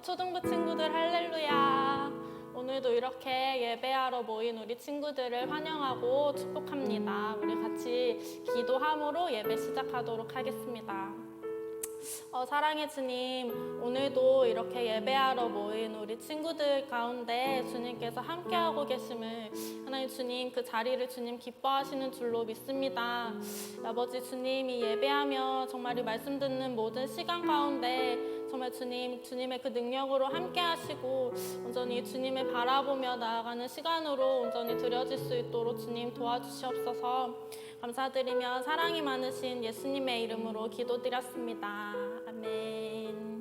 초등부 친구들 할렐루야. 오늘도 이렇게 예배하러 모인 우리 친구들을 환영하고 축복합니다. 우리 같이 기도함으로 예배 시작하도록 하겠습니다. 사랑의 주님, 오늘도 이렇게 예배하러 모인 우리 친구들 가운데 주님께서 함께하고 계심을 하나님 주님 그 자리를 주님 기뻐하시는 줄로 믿습니다. 아버지 주님이 예배하며 정말 이 말씀 듣는 모든 시간 가운데 정말 주님의 그 능력으로 함께하시고 온전히 주님을 바라보며 나아가는 시간으로 온전히 드려질 수 있도록 주님 도와주시옵소서. 감사드리며 사랑이 많으신 예수님의 이름으로 기도드렸습니다. 아멘.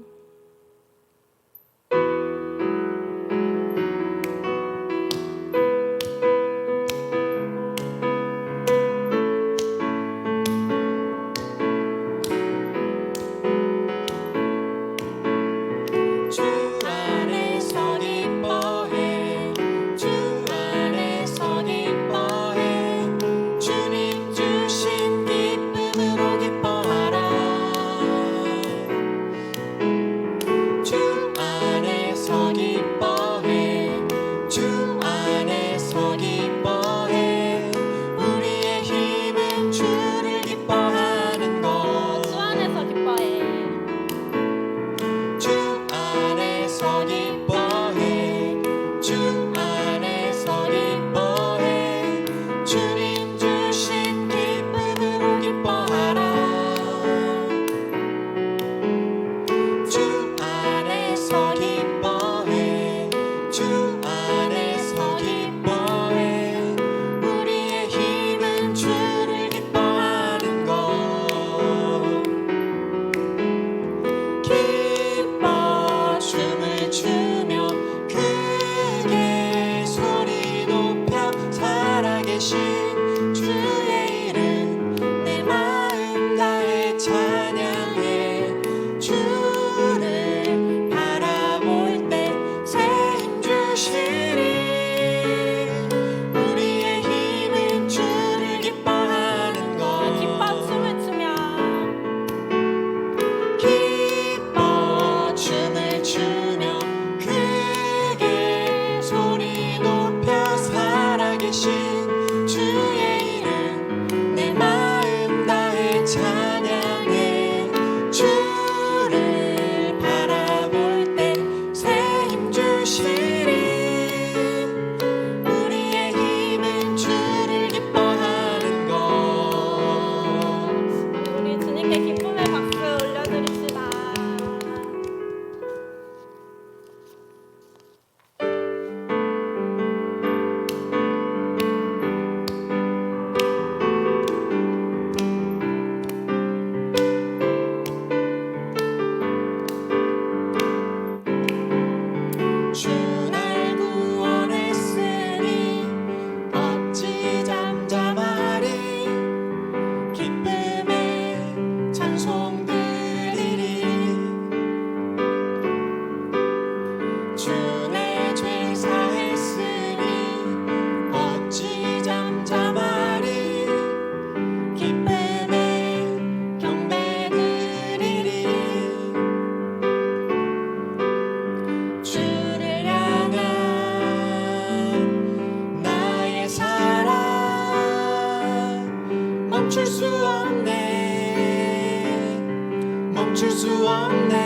멈출 수 없네.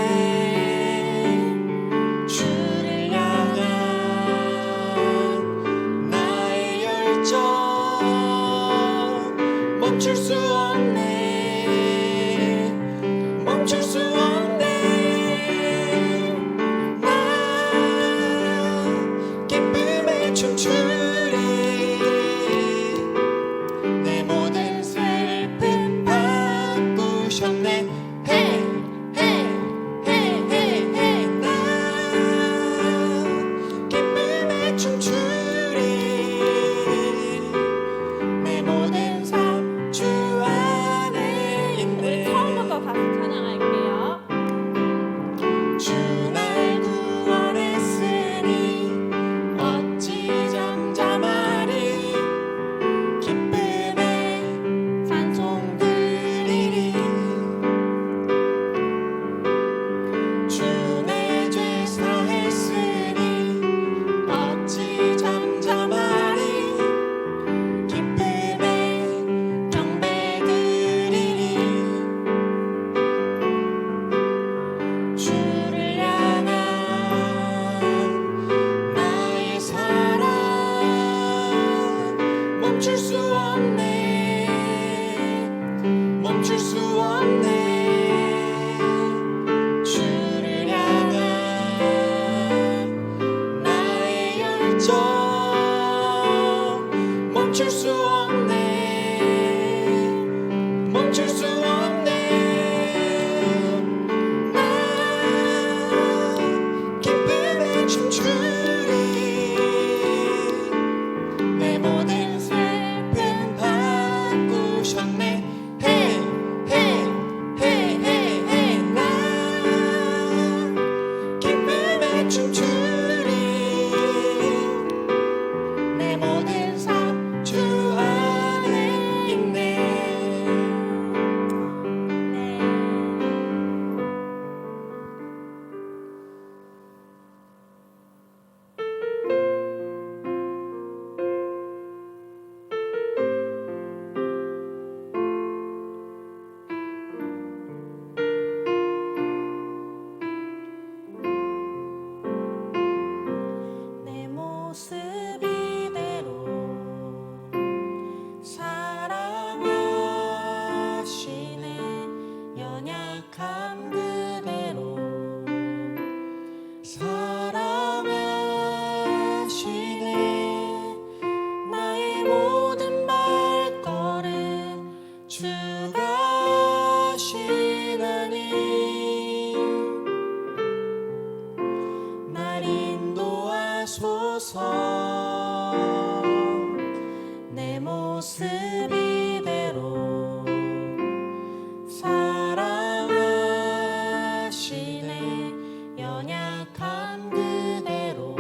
주를 향한 나의 열정 멈출 수 없네. 멈출 수 없네. 나 기쁨에 춤추리. 내 모든 슬픔 바꾸셨네. 내 모든 삶 주 안에 있네. 주가시나니 날 인도하소서 내 모습 이대로 사랑하시네 연약함 그대로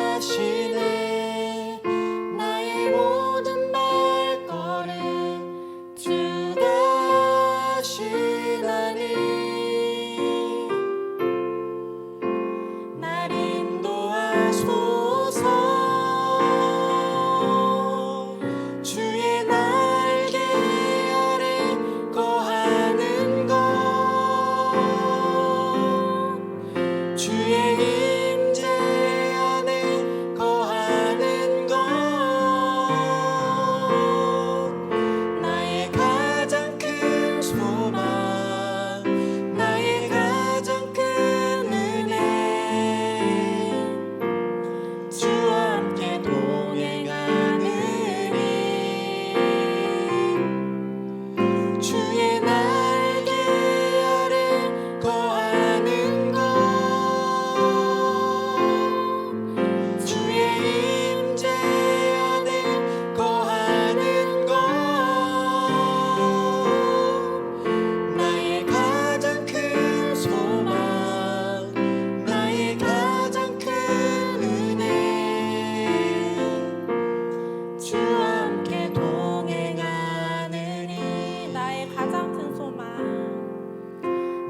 사랑하시네 나의 모든 발걸음 주가 시나니 날 인도하소서 주의 날개 아래 거하는 것 주의 임재 안에 거하는 것 나의 가장 큰 소망 나의 가장 큰 은혜 주와 함께 동행하느니 주의 날개 아래 거하는 것 주의 임재 안에 거하는 것 나의 가장 큰 소망 나의 가장 큰 은혜 주와 함께 동행하느니 나의 가장 큰 소망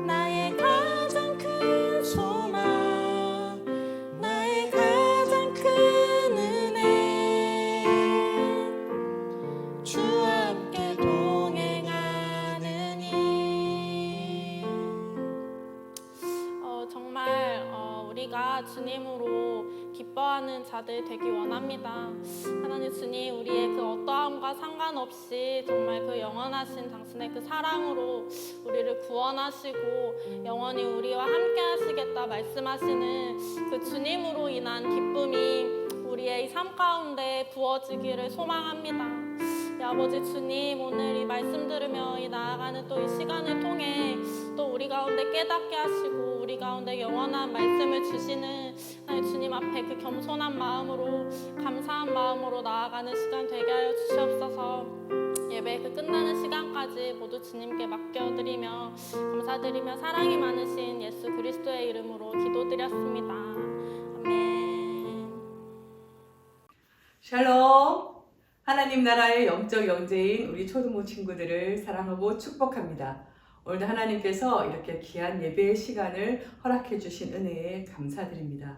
나의 가장 큰 소망 나의 가장 큰 은혜 주와 함께 동행하느니 정말 우리가 주님으로 기뻐하는 자들 되기 원합니다. 하나님 주님, 우리의 그 어떠함과 상관없이 정말 그 영원하신 당신의 그 사랑으로 우리를 구원하시고 영원히 우리와 함께 하시겠다 말씀하시는 그 주님으로 인한 기쁨이 우리의 이 삶 가운데 부어지기를 소망합니다. 아버지 주님, 오늘 이 말씀 들으며 이 나아가는 또 이 시간을 통해 또 우리 가운데 깨닫게 하시고 우리 가운데 영원한 말씀을 주시는 하나님 주님 앞에 그 겸손한 마음으로 감사한 마음으로 나아가는 시간 되게 하여 주시옵소서. 예배 그 끝나는 시간까지 모두 주님께 맡겨드리며 감사드리며 사랑이 많으신 예수 그리스도의 이름으로 기도드렸습니다. 아멘. 샬롬! 하나님 나라의 영적 영재인 우리 초등부 친구들을 사랑하고 축복합니다. 오늘도 하나님께서 이렇게 귀한 예배의 시간을 허락해 주신 은혜에 감사드립니다.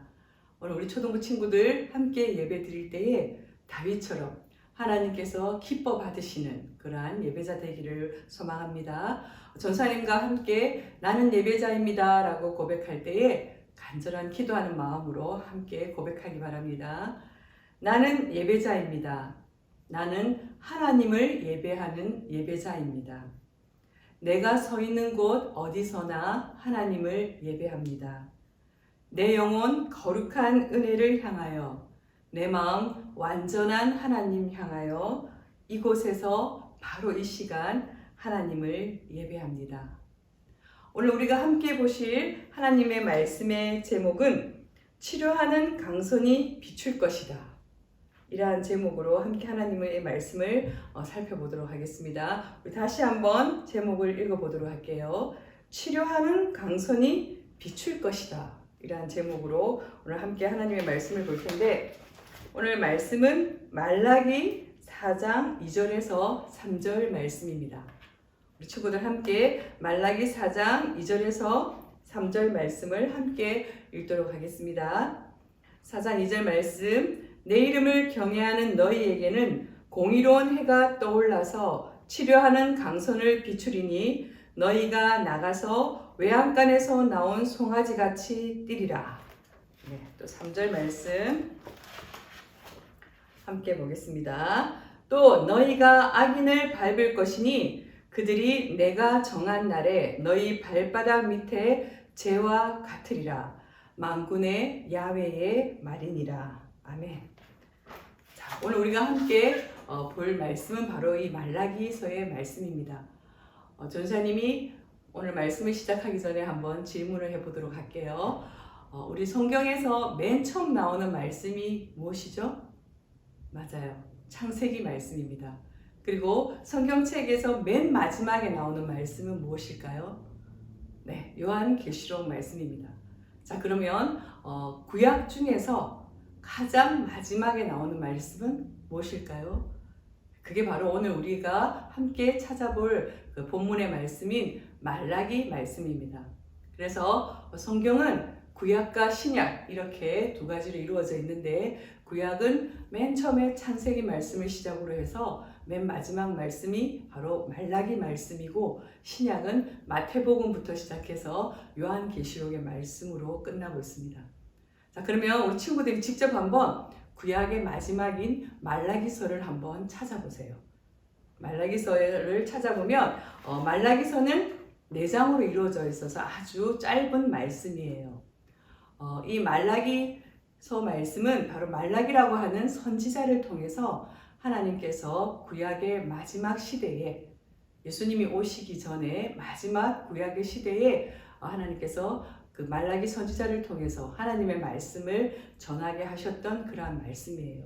오늘 우리 초등부 친구들 함께 예배 드릴 때에 다윗처럼 하나님께서 기뻐 받으시는 그러한 예배자 되기를 소망합니다. 전사님과 함께 나는 예배자입니다 라고 고백할 때에 간절한 기도하는 마음으로 함께 고백하기 바랍니다. 나는 예배자입니다. 나는 하나님을 예배하는 예배자입니다. 내가 서 있는 곳 어디서나 하나님을 예배합니다. 내 영혼 거룩한 은혜를 향하여 내 마음 완전한 하나님 향하여 이곳에서 바로 이 시간 하나님을 예배합니다. 오늘 우리가 함께 보실 하나님의 말씀의 제목은 치료하는 강선이 비출 것이다. 이러한 제목으로 함께 하나님의 말씀을 살펴보도록 하겠습니다. 우리 다시 한번 제목을 읽어보도록 할게요. 치료하는 강선이 비출 것이다. 이러한 제목으로 오늘 함께 하나님의 말씀을 볼 텐데 오늘 말씀은 말라기 4장 2절에서 3절 말씀입니다. 우리 친구들 함께 말라기 4장 2절에서 3절 말씀을 함께 읽도록 하겠습니다. 4장 2절 말씀 내 이름을 경외하는 너희에게는 공의로운 해가 떠올라서 치료하는 강선을 비추리니 너희가 나가서 외양간에서 나온 송아지같이 뛰리라. 네, 또 3절 말씀 함께 보겠습니다. 또 너희가 악인을 밟을 것이니 그들이 내가 정한 날에 너희 발바닥 밑에 재와 같으리라. 만군의 야훼의 말이니라. 아멘. 자, 오늘 우리가 함께 볼 말씀은 바로 이 말라기서의 말씀입니다. 전사님이 오늘 말씀을 시작하기 전에 한번 질문을 해보도록 할게요. 우리 성경에서 맨 처음 나오는 말씀이 무엇이죠? 맞아요. 창세기 말씀입니다. 그리고 성경책에서 맨 마지막에 나오는 말씀은 무엇일까요? 네, 요한계시록 말씀입니다. 자, 그러면 구약 중에서 가장 마지막에 나오는 말씀은 무엇일까요? 그게 바로 오늘 우리가 함께 찾아볼 그 본문의 말씀인 말라기 말씀입니다. 그래서 성경은 구약과 신약 이렇게 두 가지로 이루어져 있는데, 구약은 맨 처음에 창세기 말씀을 시작으로 해서 맨 마지막 말씀이 바로 말라기 말씀이고, 신약은 마태복음부터 시작해서 요한계시록의 말씀으로 끝나고 있습니다. 자, 그러면 우리 친구들이 직접 한번 구약의 마지막인 말라기서를 한번 찾아보세요. 말라기서를 찾아보면 말라기서는 4장으로 이루어져 있어서 아주 짧은 말씀이에요. 이 말라기서 말씀은 바로 말라기라고 하는 선지자를 통해서 하나님께서 구약의 마지막 시대에, 예수님이 오시기 전에 마지막 구약의 시대에 하나님께서 그 말라기 선지자를 통해서 하나님의 말씀을 전하게 하셨던 그러한 말씀이에요.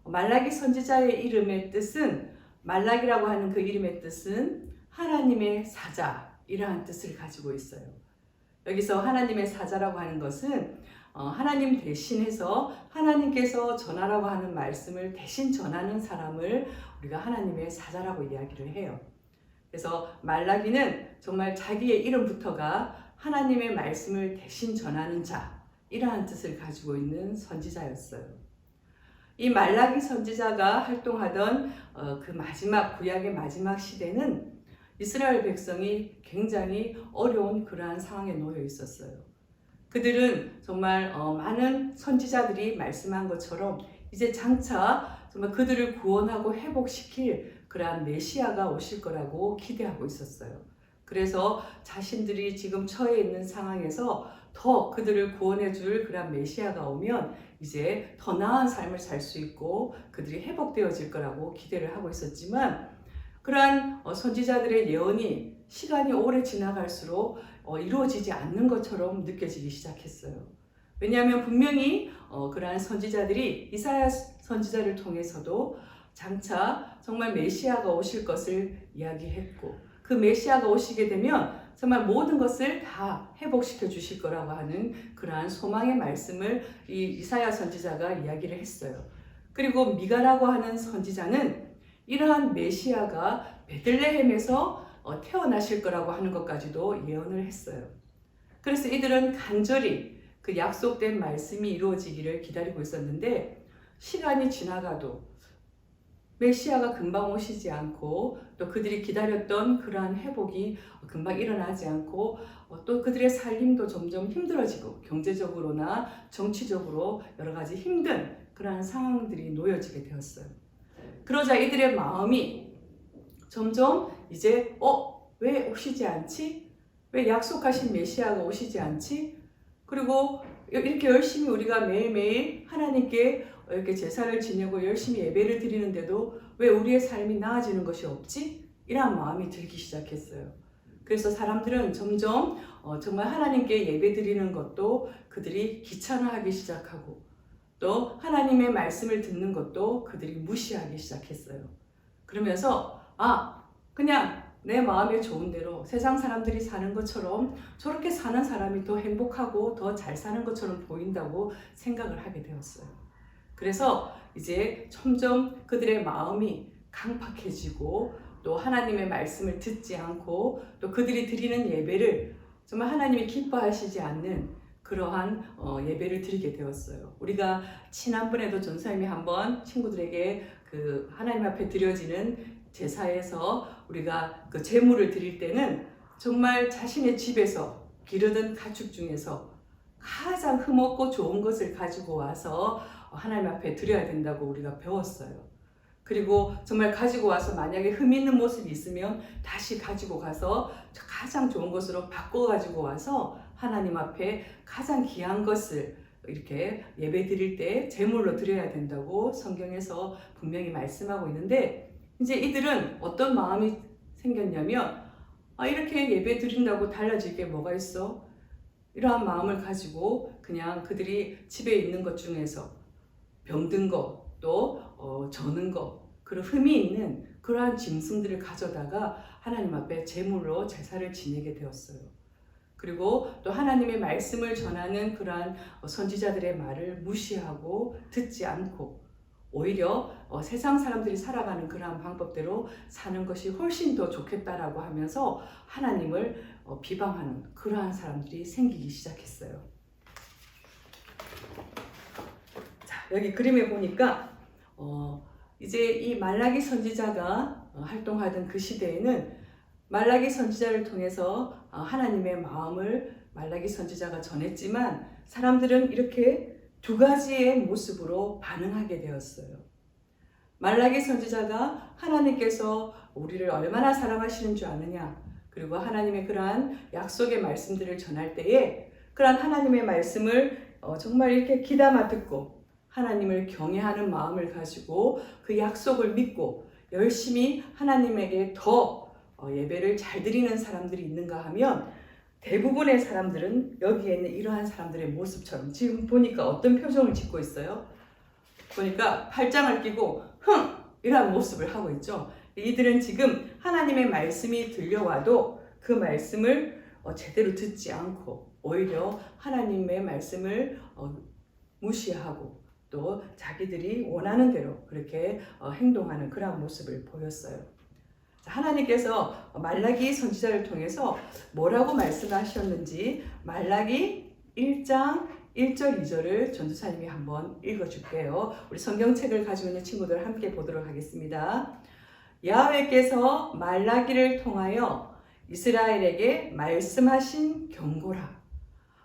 말라기 선지자의 이름의 뜻은, 말라기라고 하는 그 이름의 뜻은 하나님의 사자 이러한 뜻을 가지고 있어요. 여기서 하나님의 사자라고 하는 것은 하나님 대신해서 하나님께서 전하라고 하는 말씀을 대신 전하는 사람을 우리가 하나님의 사자라고 이야기를 해요. 그래서 말라기는 정말 자기의 이름부터가 하나님의 말씀을 대신 전하는 자, 이러한 뜻을 가지고 있는 선지자였어요. 이 말라기 선지자가 활동하던 그 마지막, 구약의 마지막 시대는 이스라엘 백성이 굉장히 어려운 그러한 상황에 놓여 있었어요. 그들은 정말 많은 선지자들이 말씀한 것처럼 이제 장차 정말 그들을 구원하고 회복시킬 그러한 메시아가 오실 거라고 기대하고 있었어요. 그래서 자신들이 지금 처해 있는 상황에서 더 그들을 구원해 줄 그러한 메시아가 오면 이제 더 나은 삶을 살 수 있고 그들이 회복되어질 거라고 기대를 하고 있었지만, 그러한 선지자들의 예언이 시간이 오래 지나갈수록 이루어지지 않는 것처럼 느껴지기 시작했어요. 왜냐하면 분명히 그러한 선지자들이 이사야 선지자를 통해서도 장차 정말 메시아가 오실 것을 이야기했고, 그 메시아가 오시게 되면 정말 모든 것을 다 회복시켜 주실 거라고 하는 그러한 소망의 말씀을 이 이사야 선지자가 이야기를 했어요. 그리고 미가라고 하는 선지자는 이러한 메시아가 베들레헴에서 태어나실 거라고 하는 것까지도 예언을 했어요. 그래서 이들은 간절히 그 약속된 말씀이 이루어지기를 기다리고 있었는데, 시간이 지나가도 메시아가 금방 오시지 않고, 또 그들이 기다렸던 그러한 회복이 금방 일어나지 않고, 또 그들의 살림도 점점 힘들어지고, 경제적으로나 정치적으로 여러 가지 힘든 그러한 상황들이 놓여지게 되었어요. 그러자 이들의 마음이 점점 이제 왜 오시지 않지? 왜 약속하신 메시아가 오시지 않지? 그리고 이렇게 열심히 우리가 매일매일 하나님께 이렇게 제사를 지내고 열심히 예배를 드리는데도 왜 우리의 삶이 나아지는 것이 없지? 이런 마음이 들기 시작했어요. 그래서 사람들은 점점 정말 하나님께 예배 드리는 것도 그들이 귀찮아하기 시작하고, 또 하나님의 말씀을 듣는 것도 그들이 무시하기 시작했어요. 그러면서 그냥 내 마음에 좋은 대로 세상 사람들이 사는 것처럼 저렇게 사는 사람이 더 행복하고 더 잘 사는 것처럼 보인다고 생각을 하게 되었어요. 그래서 이제 점점 그들의 마음이 강팍해지고, 또 하나님의 말씀을 듣지 않고, 또 그들이 드리는 예배를 정말 하나님이 기뻐하시지 않는 그러한 예배를 드리게 되었어요. 우리가 지난번에도 전사님이 한번 친구들에게 그 하나님 앞에 드려지는 제사에서 우리가 그 제물을 드릴 때는 정말 자신의 집에서 기르던 가축 중에서 가장 흠없고 좋은 것을 가지고 와서 하나님 앞에 드려야 된다고 우리가 배웠어요. 그리고 정말 가지고 와서 만약에 흠 있는 모습이 있으면 다시 가지고 가서 가장 좋은 것으로 바꿔 가지고 와서 하나님 앞에 가장 귀한 것을 이렇게 예배 드릴 때 제물로 드려야 된다고 성경에서 분명히 말씀하고 있는데, 이제 이들은 어떤 마음이 생겼냐면, 이렇게 예배 드린다고 달라질 게 뭐가 있어? 이러한 마음을 가지고 그냥 그들이 집에 있는 것 중에서 병든 거, 또 저는 거, 그런 흠이 있는 그러한 짐승들을 가져다가 하나님 앞에 제물로 제사를 지내게 되었어요. 그리고 또 하나님의 말씀을 전하는 그러한 선지자들의 말을 무시하고 듣지 않고 오히려 세상 사람들이 살아가는 그러한 방법대로 사는 것이 훨씬 더 좋겠다라고 하면서 하나님을 비방하는 그러한 사람들이 생기기 시작했어요. 자, 여기 그림에 보니까 이제 이 말라기 선지자가 활동하던 그 시대에는 말라기 선지자를 통해서 하나님의 마음을 말라기 선지자가 전했지만 사람들은 이렇게 두 가지의 모습으로 반응하게 되었어요. 말라기 선지자가 하나님께서 우리를 얼마나 사랑하시는 줄 아느냐, 그리고 하나님의 그러한 약속의 말씀들을 전할 때에 그러한 하나님의 말씀을 정말 이렇게 귀담아 듣고 하나님을 경외하는 마음을 가지고 그 약속을 믿고 열심히 하나님에게 더 예배를 잘 드리는 사람들이 있는가 하면 대부분의 사람들은 여기에 있는 이러한 사람들의 모습처럼 지금 보니까 어떤 표정을 짓고 있어요? 보니까 팔짱을 끼고 이러한 모습을 하고 있죠. 이들은 지금 하나님의 말씀이 들려와도 그 말씀을 제대로 듣지 않고 오히려 하나님의 말씀을 무시하고 또 자기들이 원하는 대로 그렇게 행동하는 그런 모습을 보였어요. 하나님께서 말라기 선지자를 통해서 뭐라고 말씀하셨는지 말라기 1장 1절 2절을 전도사님이 한번 읽어줄게요. 우리 성경책을 가지고 있는 친구들 함께 보도록 하겠습니다. 야훼께서 말라기를 통하여 이스라엘에게 말씀하신 경고라.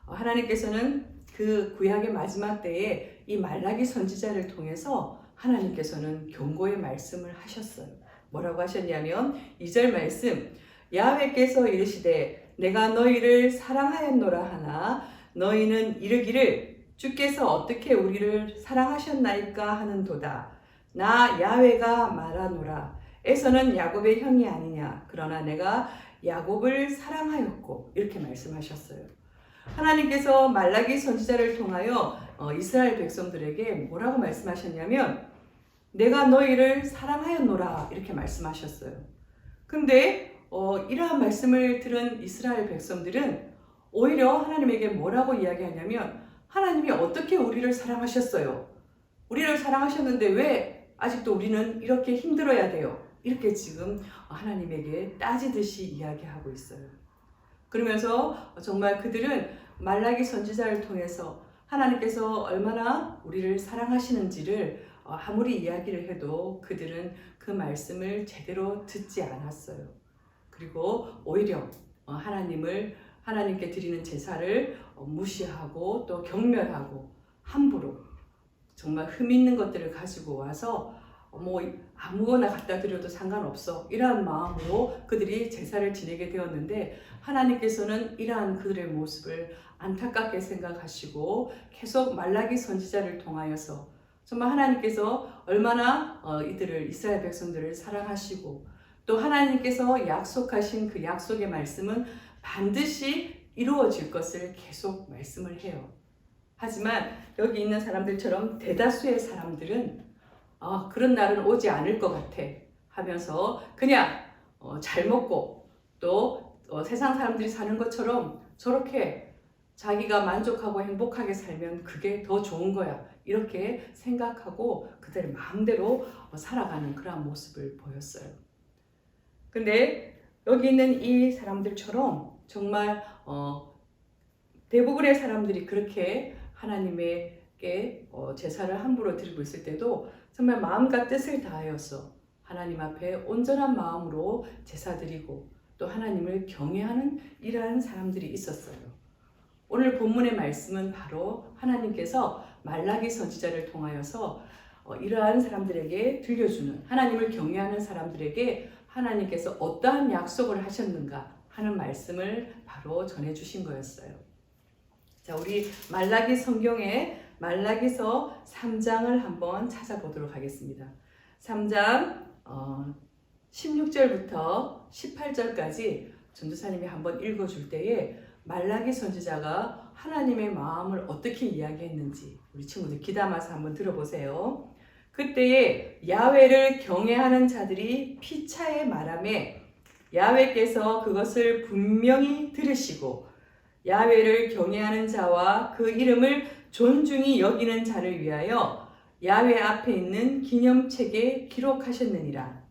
하나님께서는 그 구약의 마지막 때에 이 말라기 선지자를 통해서 하나님께서는 경고의 말씀을 하셨어요. 뭐라고 하셨냐면 2절 말씀, 야훼께서 이르시되 내가 너희를 사랑하였노라 하나 너희는 이르기를 주께서 어떻게 우리를 사랑하셨나이까 하는도다. 나 야훼가 말하노라. 에서는 야곱의 형이 아니냐. 그러나 내가 야곱을 사랑하였고 이렇게 말씀하셨어요. 하나님께서 말라기 선지자를 통하여 이스라엘 백성들에게 뭐라고 말씀하셨냐면 내가 너희를 사랑하였노라 이렇게 말씀하셨어요. 근데 이러한 말씀을 들은 이스라엘 백성들은 오히려 하나님에게 뭐라고 이야기하냐면 하나님이 어떻게 우리를 사랑하셨어요? 우리를 사랑하셨는데 왜 아직도 우리는 이렇게 힘들어야 돼요? 이렇게 지금 하나님에게 따지듯이 이야기하고 있어요. 그러면서 정말 그들은 말라기 선지자를 통해서 하나님께서 얼마나 우리를 사랑하시는지를 아무리 이야기를 해도 그들은 그 말씀을 제대로 듣지 않았어요. 그리고 오히려 하나님께 드리는 제사를 무시하고 또 경멸하고 함부로 정말 흠 있는 것들을 가지고 와서 아무거나 갖다 드려도 상관없어 이러한 마음으로 그들이 제사를 지내게 되었는데 하나님께서는 이러한 그들의 모습을 안타깝게 생각하시고 계속 말라기 선지자를 통하여서 정말 하나님께서 얼마나 이스라엘 백성들을 사랑하시고 또 하나님께서 약속하신 그 약속의 말씀은 반드시 이루어질 것을 계속 말씀을 해요. 하지만 여기 있는 사람들처럼 대다수의 사람들은 그런 날은 오지 않을 것 같아 하면서 그냥 잘 먹고 또 세상 사람들이 사는 것처럼 저렇게 자기가 만족하고 행복하게 살면 그게 더 좋은 거야 이렇게 생각하고 그들의 마음대로 살아가는 그런 모습을 보였어요. 근데 여기 있는 이 사람들처럼 정말 대부분의 사람들이 그렇게 하나님에게 제사를 함부로 드리고 있을 때도 정말 마음과 뜻을 다하여서 하나님 앞에 온전한 마음으로 제사 드리고 또 하나님을 경외하는 이러한 사람들이 있었어요. 오늘 본문의 말씀은 바로 하나님께서 말라기 선지자를 통하여서 이러한 사람들에게 들려주는 하나님을 경외하는 사람들에게 하나님께서 어떠한 약속을 하셨는가 하는 말씀을 바로 전해주신 거였어요. 자, 우리 말라기 성경에 말라기서 3장을 한번 찾아보도록 하겠습니다. 3장 16절부터 18절까지 전도사님이 한번 읽어줄 때에 말라기 선지자가 하나님의 마음을 어떻게 이야기했는지 우리 친구들 귀담아서 한번 들어보세요. 그때에 야훼를 경외하는 자들이 피차에 말하매 야훼께서 그것을 분명히 들으시고 야훼를 경외하는 자와 그 이름을 존중히 여기는 자를 위하여 야훼 앞에 있는 기념책에 기록하셨느니라.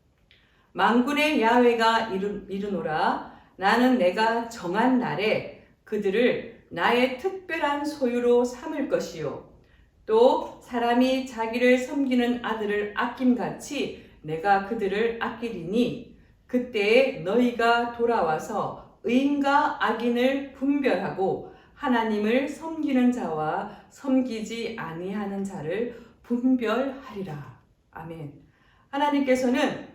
만군의 야훼가 이르노라. 나는 내가 정한 날에 그들을 나의 특별한 소유로 삼을 것이요 또 사람이 자기를 섬기는 아들을 아낌같이 내가 그들을 아끼리니 그때에 너희가 돌아와서 의인과 악인을 분별하고 하나님을 섬기는 자와 섬기지 아니하는 자를 분별하리라. 아멘. 하나님께서는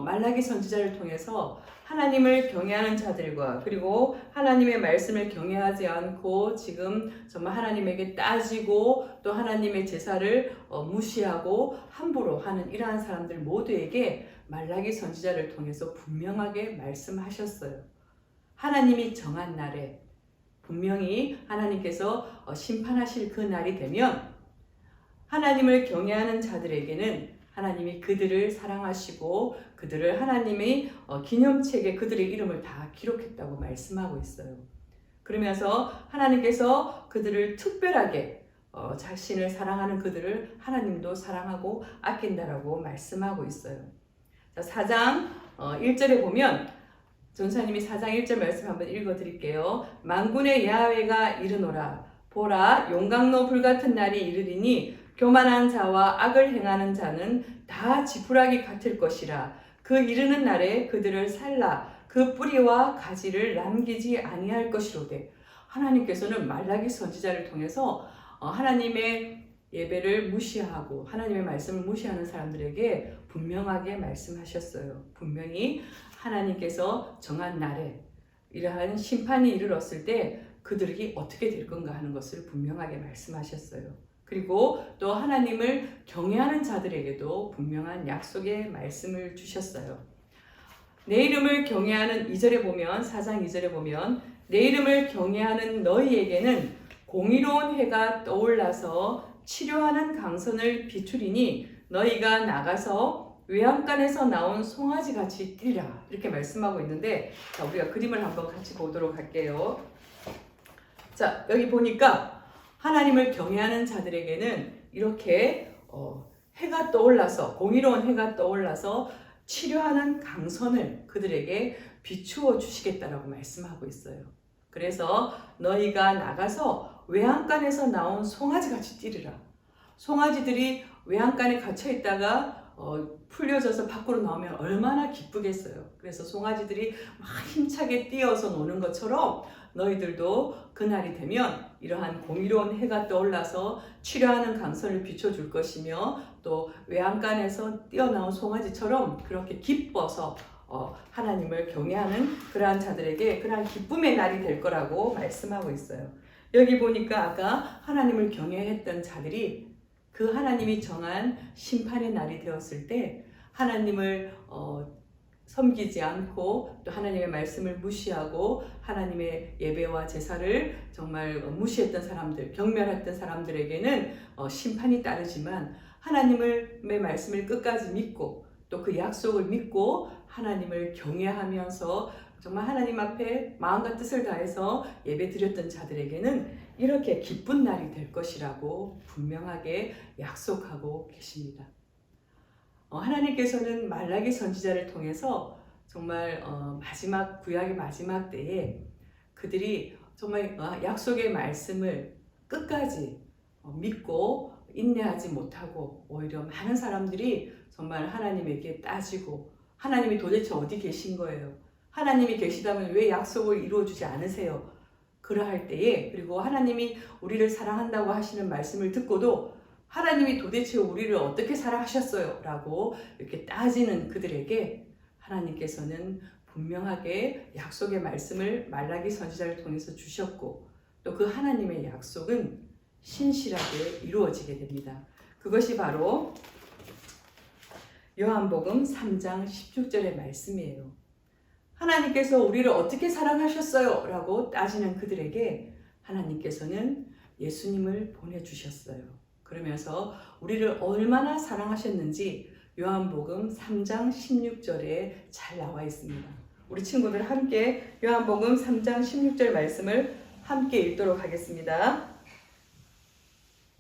말라기 선지자를 통해서 하나님을 경외하는 자들과 그리고 하나님의 말씀을 경외하지 않고 지금 정말 하나님에게 따지고 또 하나님의 제사를 무시하고 함부로 하는 이러한 사람들 모두에게 말라기 선지자를 통해서 분명하게 말씀하셨어요. 하나님이 정한 날에 분명히 하나님께서 심판하실 그 날이 되면 하나님을 경외하는 자들에게는 하나님이 그들을 사랑하시고 그들을 하나님의 기념책에 그들의 이름을 다 기록했다고 말씀하고 있어요. 그러면서 하나님께서 그들을 특별하게 자신을 사랑하는 그들을 하나님도 사랑하고 아낀다라고 말씀하고 있어요. 자, 4장 1절에 보면 전사님이 4장 1절 말씀 한번 읽어드릴게요. 만군의 야훼가 이르노라. 보라, 용광로 불같은 날이 이르리니 교만한 자와 악을 행하는 자는 다 지푸라기 같을 것이라. 그 이르는 날에 그들을 살라 그 뿌리와 가지를 남기지 아니할 것이로되. 하나님께서는 말라기 선지자를 통해서 하나님의 예배를 무시하고 하나님의 말씀을 무시하는 사람들에게 분명하게 말씀하셨어요. 분명히 하나님께서 정한 날에 이러한 심판이 이르렀을 때 그들이 어떻게 될 건가 하는 것을 분명하게 말씀하셨어요. 그리고 또 하나님을 경외하는 자들에게도 분명한 약속의 말씀을 주셨어요. 내 이름을 경외하는 2절에 보면 4장 2절에 보면 내 이름을 경외하는 너희에게는 공의로운 해가 떠올라서 치료하는 강선을 비추리니 너희가 나가서 외양간에서 나온 송아지 같이 뛰라. 이렇게 말씀하고 있는데 자, 우리가 그림을 한번 같이 보도록 할게요. 자, 여기 보니까 하나님을 경외하는 자들에게는 이렇게 해가 떠올라서 공의로운 해가 떠올라서 치료하는 강선을 그들에게 비추어 주시겠다라고 말씀하고 있어요. 그래서 너희가 나가서 외양간에서 나온 송아지같이 뛰리라. 송아지들이 외양간에 갇혀 있다가 풀려져서 밖으로 나오면 얼마나 기쁘겠어요. 그래서 송아지들이 막 힘차게 뛰어서 노는 것처럼 너희들도 그날이 되면 이러한 공의로운 해가 떠올라서 치료하는 강선을 비춰줄 것이며 또 외양간에서 뛰어나온 송아지처럼 그렇게 기뻐서 하나님을 경외하는 그러한 자들에게 그러한 기쁨의 날이 될 거라고 말씀하고 있어요. 여기 보니까 아까 하나님을 경외했던 자들이 그 하나님이 정한 심판의 날이 되었을 때 하나님을 섬기지 않고 또 하나님의 말씀을 무시하고 하나님의 예배와 제사를 정말 무시했던 사람들, 경멸했던 사람들에게는 심판이 따르지만 하나님의 말씀을 끝까지 믿고 또 그 약속을 믿고 하나님을 경외하면서 정말 하나님 앞에 마음과 뜻을 다해서 예배 드렸던 자들에게는 이렇게 기쁜 날이 될 것이라고 분명하게 약속하고 계십니다. 하나님께서는 말라기 선지자를 통해서 정말 구약의 마지막 때에 그들이 정말 약속의 말씀을 끝까지 믿고 인내하지 못하고 오히려 많은 사람들이 정말 하나님에게 따지고 하나님이 도대체 어디 계신 거예요? 하나님이 계시다면 왜 약속을 이루어주지 않으세요? 그러할 때에 그리고 하나님이 우리를 사랑한다고 하시는 말씀을 듣고도 하나님이 도대체 우리를 어떻게 사랑하셨어요? 라고 이렇게 따지는 그들에게 하나님께서는 분명하게 약속의 말씀을 말라기 선지자를 통해서 주셨고 또 그 하나님의 약속은 신실하게 이루어지게 됩니다. 그것이 바로 요한복음 3장 16절의 말씀이에요. 하나님께서 우리를 어떻게 사랑하셨어요? 라고 따지는 그들에게 하나님께서는 예수님을 보내주셨어요. 그러면서 우리를 얼마나 사랑하셨는지 요한복음 3장 16절에 잘 나와 있습니다. 우리 친구들 함께 요한복음 3장 16절 말씀을 함께 읽도록 하겠습니다.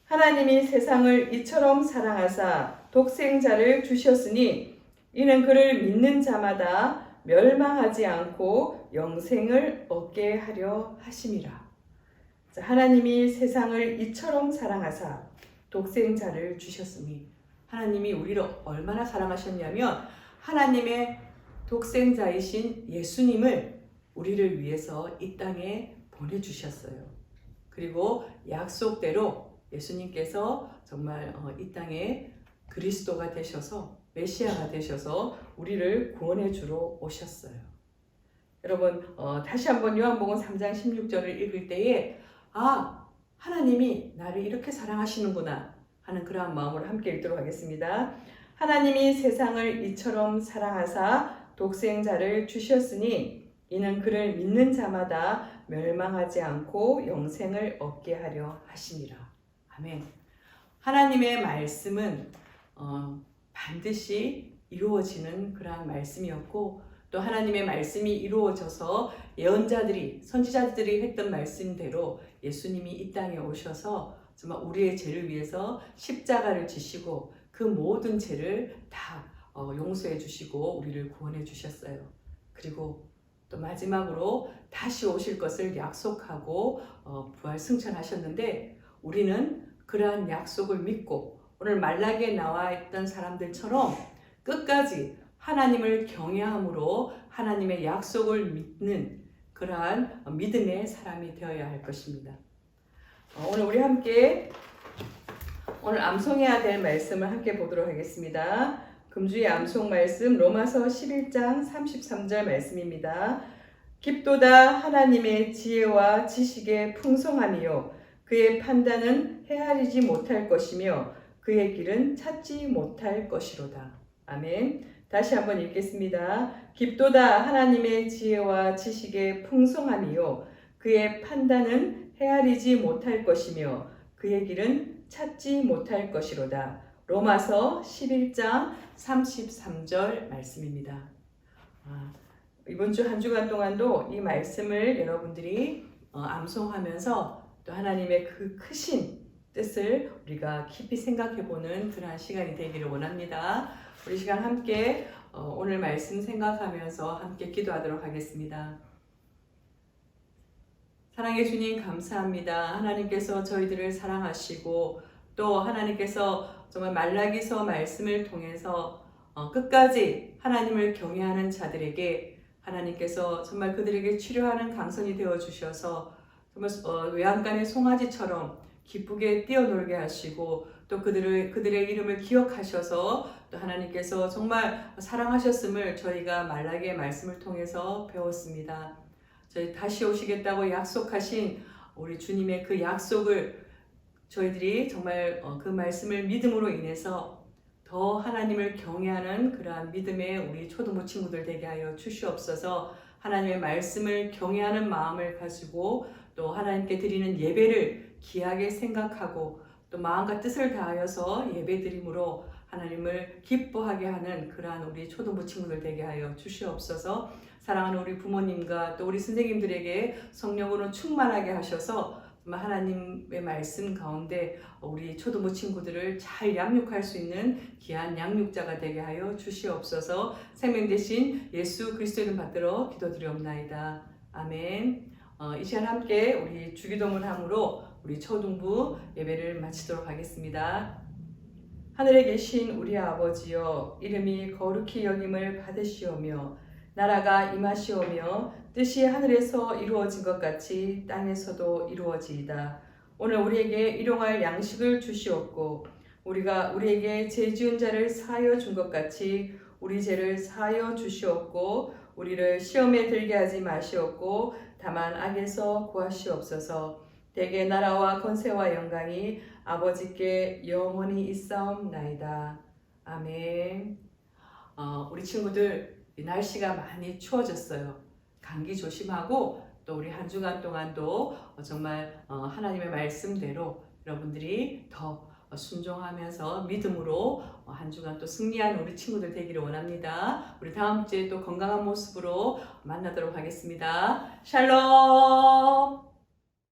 하나님이 세상을 이처럼 사랑하사 독생자를 주셨으니 이는 그를 믿는 자마다 멸망하지 않고 영생을 얻게 하려 하심이라. 하나님이 세상을 이처럼 사랑하사 독생자를 주셨으니 하나님이 우리를 얼마나 사랑하셨냐면 하나님의 독생자이신 예수님을 우리를 위해서 이 땅에 보내주셨어요. 그리고 약속대로 예수님께서 정말 이 땅에 그리스도가 되셔서 메시아가 되셔서 우리를 구원해 주러 오셨어요. 여러분 다시 한번 요한복음 3장 16절을 읽을 때에 하나님이 나를 이렇게 사랑하시는구나 하는 그러한 마음으로 함께 읽도록 하겠습니다. 하나님이 세상을 이처럼 사랑하사 독생자를 주셨으니 이는 그를 믿는 자마다 멸망하지 않고 영생을 얻게 하려 하시니라. 아멘. 하나님의 말씀은 반드시 이루어지는 그러한 말씀이었고 또 하나님의 말씀이 이루어져서 예언자들이 선지자들이 했던 말씀대로 예수님이 이 땅에 오셔서 정말 우리의 죄를 위해서 십자가를 지시고 그 모든 죄를 다 용서해 주시고 우리를 구원해 주셨어요. 그리고 또 마지막으로 다시 오실 것을 약속하고 부활 승천하셨는데 우리는 그러한 약속을 믿고 오늘 말라기에 나와 있던 사람들처럼 끝까지 하나님을 경외함으로 하나님의 약속을 믿는 그러한 믿음의 사람이 되어야 할 것입니다. 오늘 우리 함께 오늘 암송해야 될 말씀을 함께 보도록 하겠습니다. 금주의 암송 말씀 로마서 11장 33절 말씀입니다. 깊도다 하나님의 지혜와 지식의 풍성함이요 그의 판단은 헤아리지 못할 것이며 그의 길은 찾지 못할 것이로다. 아멘. 다시 한번 읽겠습니다. 깊도다 하나님의 지혜와 지식의 풍성함이요 그의 판단은 헤아리지 못할 것이며 그의 길은 찾지 못할 것이로다. 로마서 11장 33절 말씀입니다. 이번 주 한 주간 동안도 이 말씀을 여러분들이 암송하면서 또 하나님의 그 크신 뜻을 우리가 깊이 생각해보는 그러한 시간이 되기를 원합니다. 우리 시간 함께 오늘 말씀 생각하면서 함께 기도하도록 하겠습니다. 사랑의 주님 감사합니다. 하나님께서 저희들을 사랑하시고 또 하나님께서 정말 말라기서 말씀을 통해서 끝까지 하나님을 경외하는 자들에게 하나님께서 정말 그들에게 치료하는 강선이 되어 주셔서 정말 외양간의 송아지처럼 기쁘게 뛰어놀게 하시고 또 그들의 이름을 기억하셔서 또 하나님께서 정말 사랑하셨음을 저희가 말라기의 말씀을 통해서 배웠습니다. 저희 다시 오시겠다고 약속하신 우리 주님의 그 약속을 저희들이 정말 그 말씀을 믿음으로 인해서 더 하나님을 경외하는 그러한 믿음의 우리 초등부 친구들 되게 하여 주시옵소서. 하나님의 말씀을 경외하는 마음을 가지고 또 하나님께 드리는 예배를 귀하게 생각하고 또 마음과 뜻을 다하여서 예배드림으로 하나님을 기뻐하게 하는 그러한 우리 초등부 친구들 되게 하여 주시옵소서. 사랑하는 우리 부모님과 또 우리 선생님들에게 성령으로 충만하게 하셔서 하나님의 말씀 가운데 우리 초등부 친구들을 잘 양육할 수 있는 귀한 양육자가 되게 하여 주시옵소서. 생명 되신 예수 그리스도 이름 받들어 기도드리옵나이다. 아멘. 이 시간 함께 우리 주기도문 함으로 우리 초등부 예배를 마치도록 하겠습니다. 하늘에 계신 우리 아버지여, 이름이 거룩히 여김을 받으시오며 나라가 임하시오며 뜻이 하늘에서 이루어진 것 같이 땅에서도 이루어지이다. 오늘 우리에게 일용할 양식을 주시옵고 우리가 우리에게 죄 지은 자를 사하여 준 것 같이 우리 죄를 사하여 주시옵고 우리를 시험에 들게 하지 마시옵고 다만 악에서 구하시옵소서. 대개 나라와 권세와 영광이 아버지께 영원히 있사옵나이다. 아멘. 우리 친구들 이 날씨가 많이 추워졌어요. 감기 조심하고 또 우리 한 주간 동안도 정말 하나님의 말씀대로 여러분들이 더 순종하면서 믿음으로 한 주간 또 승리하는 우리 친구들 되기를 원합니다. 우리 다음 주에 또 건강한 모습으로 만나도록 하겠습니다. 샬롬.